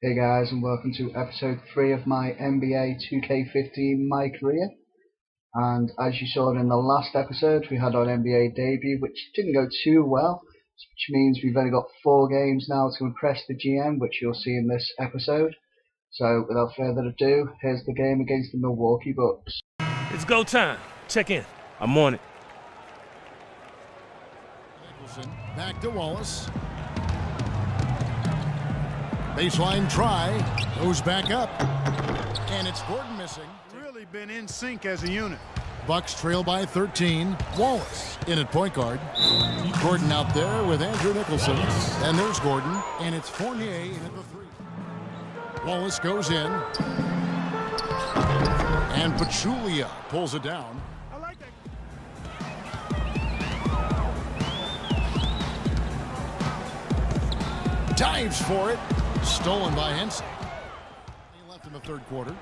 Hey guys, and welcome to episode 3 of my NBA 2K15 My Career. And as you saw in the last episode, we had our NBA debut, which didn't go too well, which means we've only got 4 games now to impress the GM, which you'll see in this episode. So without further ado, here's the game against the Milwaukee Bucks. It's go time. Check in. I'm on it. Nicholson back to Wallace. Baseline try, goes back up, and it's Gordon missing. Really been in sync as a unit. Bucks trail by 13. Wallace in at point guard. Gordon out there with Andrew Nicholson, and there's Gordon, and it's Fournier in at the 3. Wallace goes in, and Pachulia pulls it down. I like that. Dives for it. Stolen by Henson. He left in the third quarter.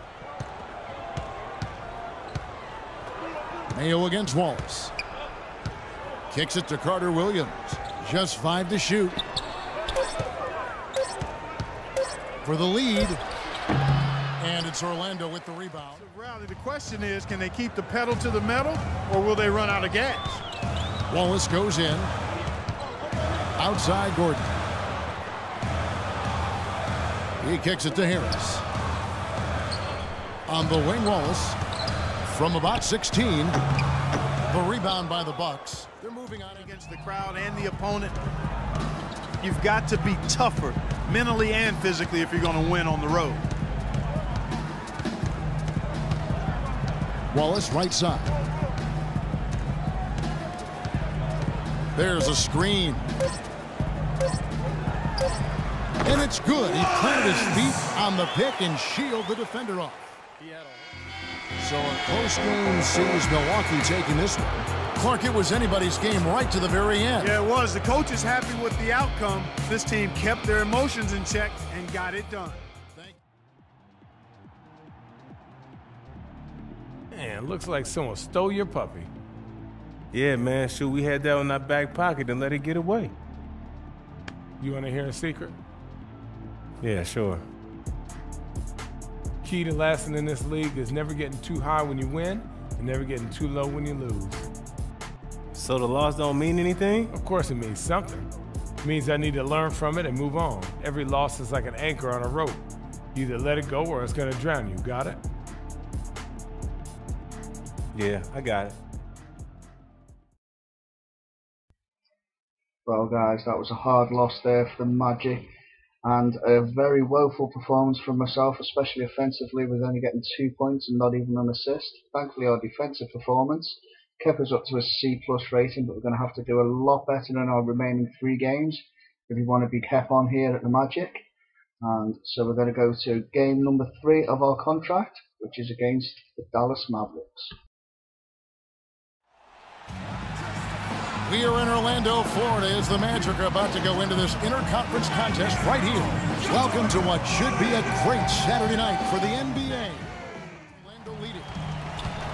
Mayo against Wallace. Kicks it to Carter Williams. Just 5 to shoot. For the lead. And it's Orlando with the rebound. The question is, can they keep the pedal to the metal, or will they run out of gas? Wallace goes in. Outside Gordon. He kicks it to Harris. On the wing, Wallace. From about 16. The rebound by the Bucks. They're moving on against the crowd and the opponent. You've got to be tougher, mentally and physically, if you're going to win on the road. Wallace, right side. There's a screen. And it's good. He planted his feet on the pick and shielded the defender off. So a close game sees Milwaukee taking this one. Clark, it was anybody's game right to the very end. Yeah, it was. The coach is happy with the outcome. This team kept their emotions in check and got it done. Man, looks like someone stole your puppy. Yeah, man. Shoot, we had that in our back pocket and let it get away. You want to hear a secret? Yeah, sure. Key to lasting in this league is never getting too high when you win and never getting too low when you lose. So the loss don't mean anything? Of course it means something. It means I need to learn from it and move on. Every loss is like an anchor on a rope. You either let it go or it's going to drown you. Got it? Yeah, I got it. Well guys, that was a hard loss there for the Magic. And a very woeful performance from myself, especially offensively, with only getting 2 points and not even an assist. Thankfully, our defensive performance kept us up to a C+ rating, but we're going to have to do a lot better in our remaining 3 games if we want to be kept on here at the Magic. And so we're going to go to game number 3 of our contract, which is against the Dallas Mavericks. We are in Orlando, Florida, as the Magic are about to go into this interconference contest right here. Welcome to what should be a great Saturday night for the NBA. Orlando leading.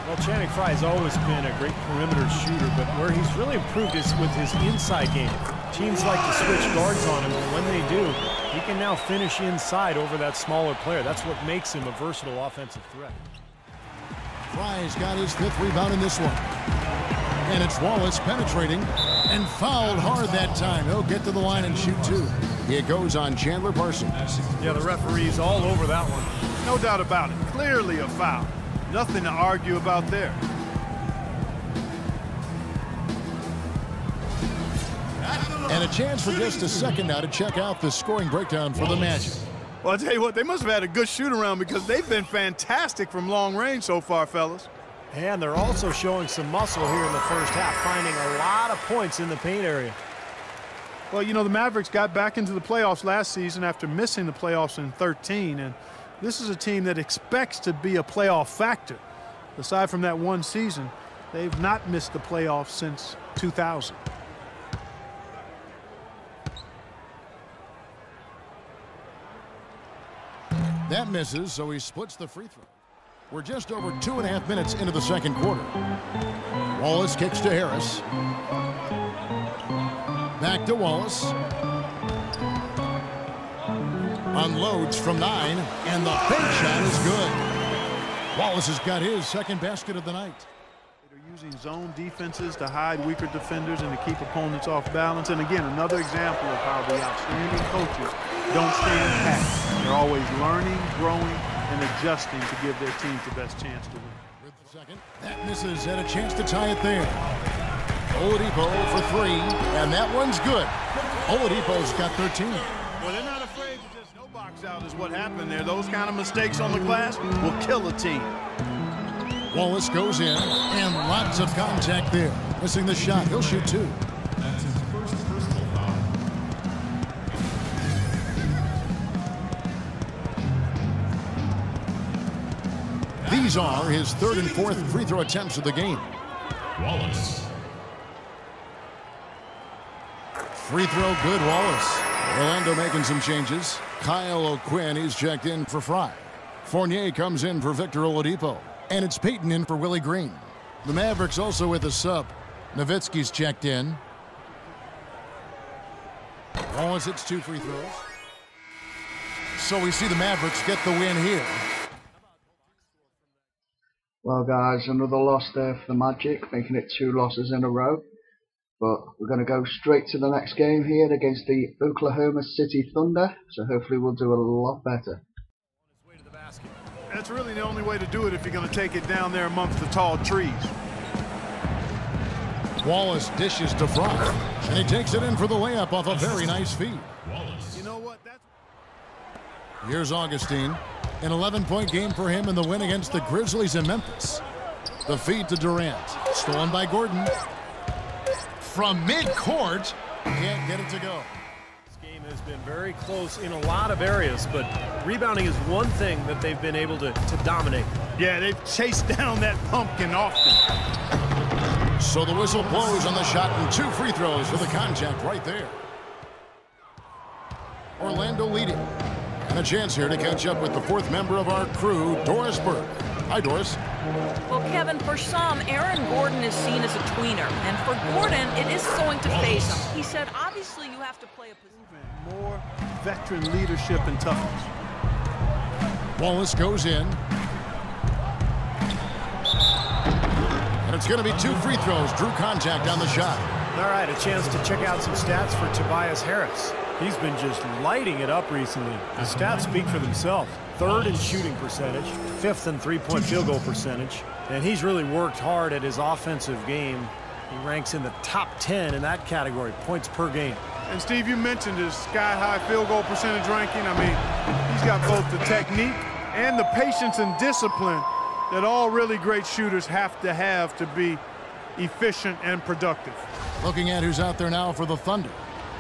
Well, Channing Frye has always been a great perimeter shooter, but where he's really improved is with his inside game. Teams like to switch guards on him, and when they do, he can now finish inside over that smaller player. That's what makes him a versatile offensive threat. Frye's got his 5th rebound in this one. And it's Wallace penetrating and fouled hard that time. He'll get to the line and shoot 2. It goes on Chandler Parsons. Yeah, the referee's all over that one. No doubt about it. Clearly a foul. Nothing to argue about there. And a chance for just a second now to check out the scoring breakdown for the Magic. Well, I'll tell you what, they must have had a good shoot-around because they've been fantastic from long range so far, fellas. And they're also showing some muscle here in the first half, finding a lot of points in the paint area. Well, you know, the Mavericks got back into the playoffs last season after missing the playoffs in 13, and this is a team that expects to be a playoff factor. Aside from that one season, they've not missed the playoffs since 2000. That misses, so he splits the free throw. We're just over 2.5 minutes into the second quarter. Wallace kicks to Harris. Back to Wallace. Unloads from 9, and the big shot is good. Wallace has got his second basket of the night. They're using zone defenses to hide weaker defenders and to keep opponents off balance. And again, another example of how the outstanding coaches don't stand pat. They're always learning, growing, and adjusting to give their teams the best chance to win. With the second, that misses, and a chance to tie it there. Oladipo for 3, and that one's good. Oladipo's got 13. Well, they're not afraid to just no box out is what happened there. Those kind of mistakes on the glass will kill a team. Wallace goes in, and lots of contact there. Missing the shot. He'll shoot 2. That's his first personal foul. These are his 3rd and 4th free throw attempts of the game. Wallace. Free throw good, Wallace. Orlando making some changes. Kyle O'Quinn, he's checked in for Fry. Fournier comes in for Victor Oladipo. And it's Payton in for Willie Green. The Mavericks also with a sub. Nowitzki's checked in. Wallace hits 2 free throws. So we see the Mavericks get the win here. Well, guys, another loss there for the Magic, making it 2 losses in a row. But we're going to go straight to the next game here against the Oklahoma City Thunder. So hopefully we'll do a lot better. That's really the only way to do it if you're going to take it down there amongst the tall trees. Wallace dishes to Fry, and he takes it in for the layup off a very nice feed. Wallace. You know what? Here's Augustine. An 11-point game for him in the win against the Grizzlies in Memphis. The feed to Durant. Stolen by Gordon. From midcourt. Can't get it to go. This game has been very close in a lot of areas, but rebounding is one thing that they've been able to dominate. Yeah, they've chased down that pumpkin often. So the whistle blows on the shot and 2 free throws for the contact right there. Orlando leading. And a chance here to catch up with the 4th member of our crew, Doris Burke. Hi, Doris. Well, Kevin, for some, Aaron Gordon is seen as a tweener. And for Gordon, it is going to phase him. He said, obviously, you have to play a position. More veteran leadership and toughness. Wallace goes in. And it's going to be 2 free throws. Drew contact on the shot. All right, a chance to check out some stats for Tobias Harris. He's been just lighting it up recently. The stats speak for themselves. 3rd in shooting percentage, 5th in 3-point field goal percentage, and he's really worked hard at his offensive game. He ranks in the top 10 in that category, points per game. And Steve, you mentioned his sky-high field goal percentage ranking. I mean, he's got both the technique and the patience and discipline that all really great shooters have to be efficient and productive. Looking at who's out there now for the Thunder.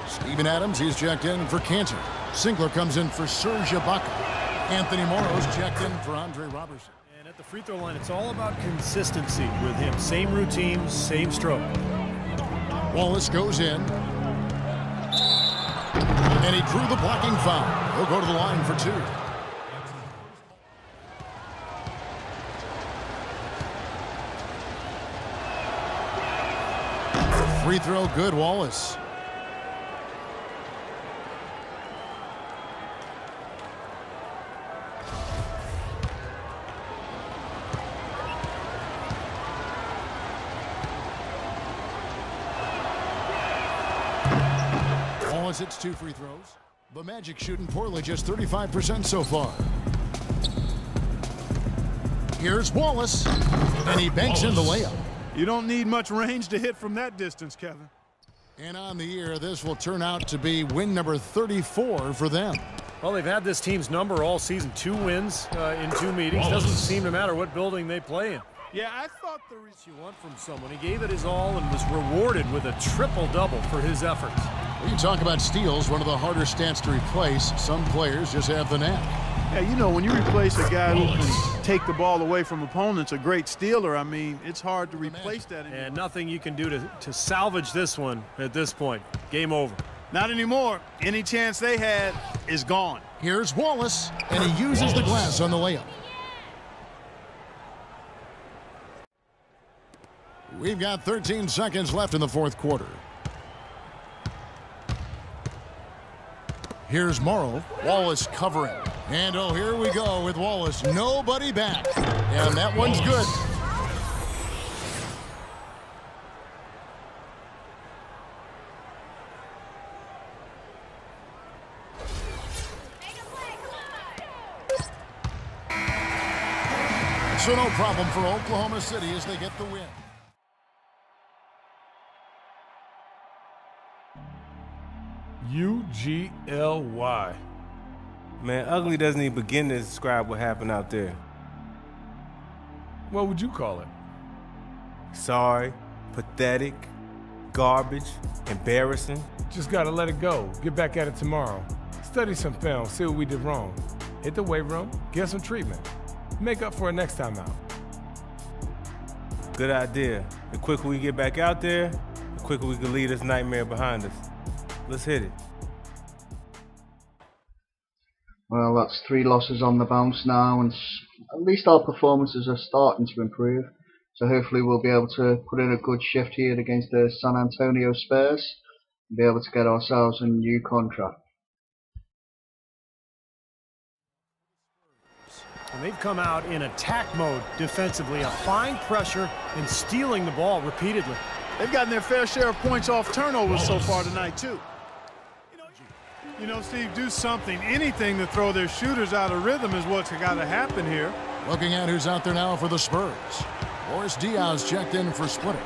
Steven Adams, he's checked in for Cantor. Singler comes in for Serge Ibaka. Anthony Morrow's checked in for Andre Robertson. And at the free throw line, it's all about consistency with him. Same routine, same stroke. Wallace goes in. And he drew the blocking foul. He'll go to the line for 2. Free throw good, Wallace. Wallace hits 2 free throws. The Magic shooting poorly, just 35% so far. Here's Wallace, and he banks in the layup. You don't need much range to hit from that distance, Kevin. And on the year, this will turn out to be win number 34 for them. Well, they've had this team's number all season. 2 wins in 2 meetings. Doesn't seem to matter what building they play in. Yeah, I thought the you want from someone. He gave it his all and was rewarded with a triple-double for his efforts. When you talk about steals, one of the harder stats to replace. Some players just have the knack. Yeah, you know, when you replace a guy who can take the ball away from opponents, a great stealer, I mean, it's hard to replace that anymore. And nothing you can do to salvage this one at this point. Game over. Not anymore. Any chance they had is gone. Here's Wallace, and he uses the glass on the layup. We've got 13 seconds left in the 4th quarter. Here's Morrow. Wallace covering. And oh, here we go with Wallace. Nobody back. And that one's good. So no problem for Oklahoma City as they get the win. UGLY. Man, ugly doesn't even begin to describe what happened out there. What would you call it? Sorry, pathetic, garbage, embarrassing. Just gotta let it go. Get back at it tomorrow. Study some film, see what we did wrong. Hit the weight room, get some treatment. Make up for it next time out. Good idea. The quicker we get back out there, the quicker we can leave this nightmare behind us. Let's hit it. Well, that's 3 losses on the bounce now, and at least our performances are starting to improve. So hopefully we'll be able to put in a good shift here against the San Antonio Spurs and be able to get ourselves a new contract. And they've come out in attack mode defensively, applying pressure and stealing the ball repeatedly. They've gotten their fair share of points off turnovers so far tonight, too. You know, Steve, do something. Anything to throw their shooters out of rhythm is what's got to happen here. Looking at who's out there now for the Spurs. Boris Diaz checked in for Splitter.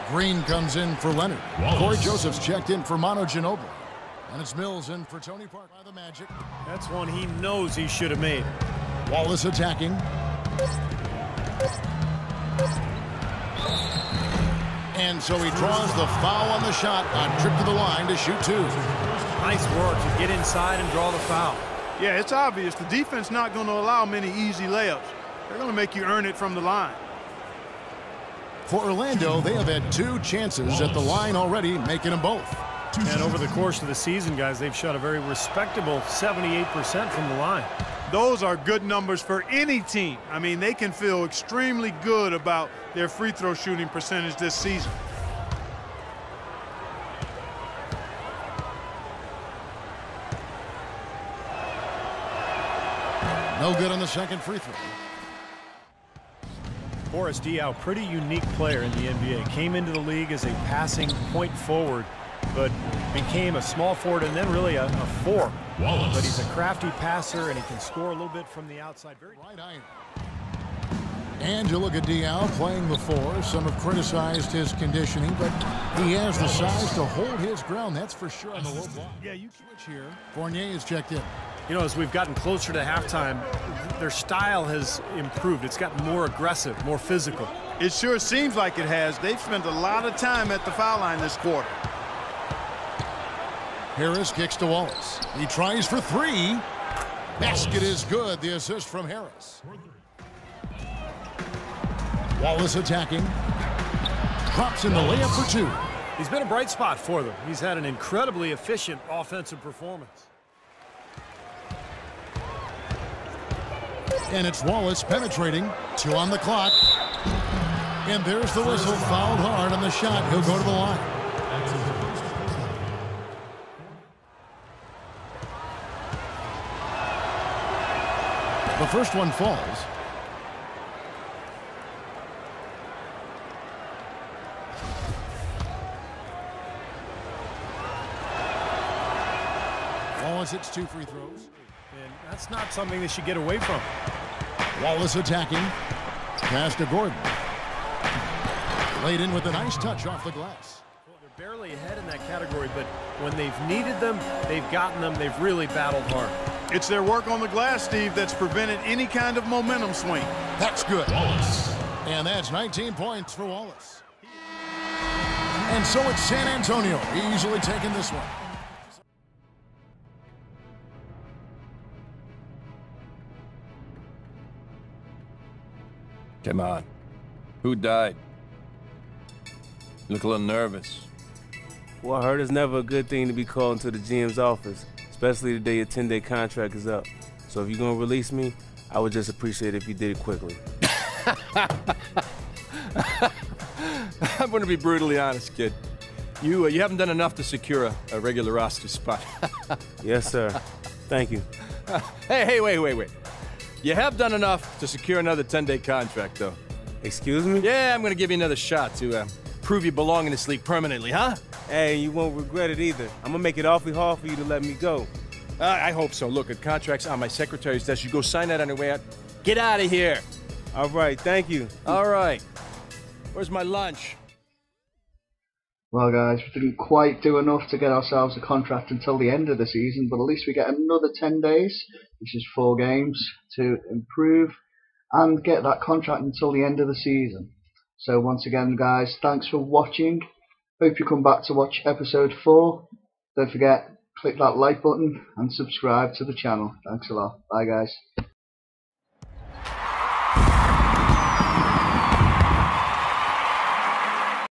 Green comes in for Leonard. Corey Joseph's checked in for Manu Ginobili. And it's Mills in for Tony Parker by the Magic. That's one he knows he should have made. Wallace attacking. And so he draws the foul on the shot on trip to the line to shoot 2. Nice work to get inside and draw the foul. Yeah, it's obvious. The defense not going to allow many easy layups. They're going to make you earn it from the line. For Orlando, they have had 2 chances at the line already, making them both. And over the course of the season, guys, they've shot a very respectable 78% from the line. Those are good numbers for any team. I mean, they can feel extremely good about their free throw shooting percentage this season. No good on the second free throw. Boris Diaw, pretty unique player in the NBA. Came into the league as a passing point forward, but became a small forward and then really a 4. Wallace. But he's a crafty passer and he can score a little bit from the outside. Very right iron. And you look at Diaw playing the 4. Some have criticized his conditioning, but he has the size to hold his ground. That's for sure on the low block. Yeah, you switch here. Fournier is checked in. You know, as we've gotten closer to halftime, their style has improved. It's gotten more aggressive, more physical. It sure seems like it has. They've spent a lot of time at the foul line this quarter. Harris kicks to Wallace. He tries for 3. Basket is good. The assist from Harris. Wallace attacking. Drops in the layup for 2. He's been a bright spot for them. He's had an incredibly efficient offensive performance. And it's Wallace penetrating. 2 on the clock. And there's the whistle. Fouled hard on the shot. He'll go to the line. The first one falls. Wallace hits 2 free throws. And that's not something they should get away from. Wallace attacking. Pass to Gordon. Laid in with a nice touch off the glass. Well, they're barely ahead in that category, but when they've needed them, they've gotten them. They've really battled hard. It's their work on the glass, Steve, that's prevented any kind of momentum swing. That's good. Wallace. And that's 19 points for Wallace. And so it's San Antonio easily taking this one. Come on. Who died? You look a little nervous. Well, I heard it's never a good thing to be called into the GM's office, especially the day your 10-day contract is up. So if you're going to release me, I would just appreciate it if you did it quickly. I'm going to be brutally honest, kid. You haven't done enough to secure a regular roster spot. Yes, sir. Thank you. Hey, wait. You have done enough to secure another 10-day contract, though. Excuse me? Yeah, I'm gonna give you another shot to prove you belong in this league permanently, huh? Hey, you won't regret it either. I'm gonna make it awfully hard for you to let me go. I hope so. Look, a contract's on my secretary's desk. You go sign that on your way out. Get out of here. All right, thank you. All right. Where's my lunch? Well, guys, we didn't quite do enough to get ourselves a contract until the end of the season, but at least we get another 10 days, which is 4 games, to improve and get that contract until the end of the season. So once again, guys, thanks for watching. Hope you come back to watch episode 4. Don't forget, click that like button and subscribe to the channel. Thanks a lot. Bye, guys.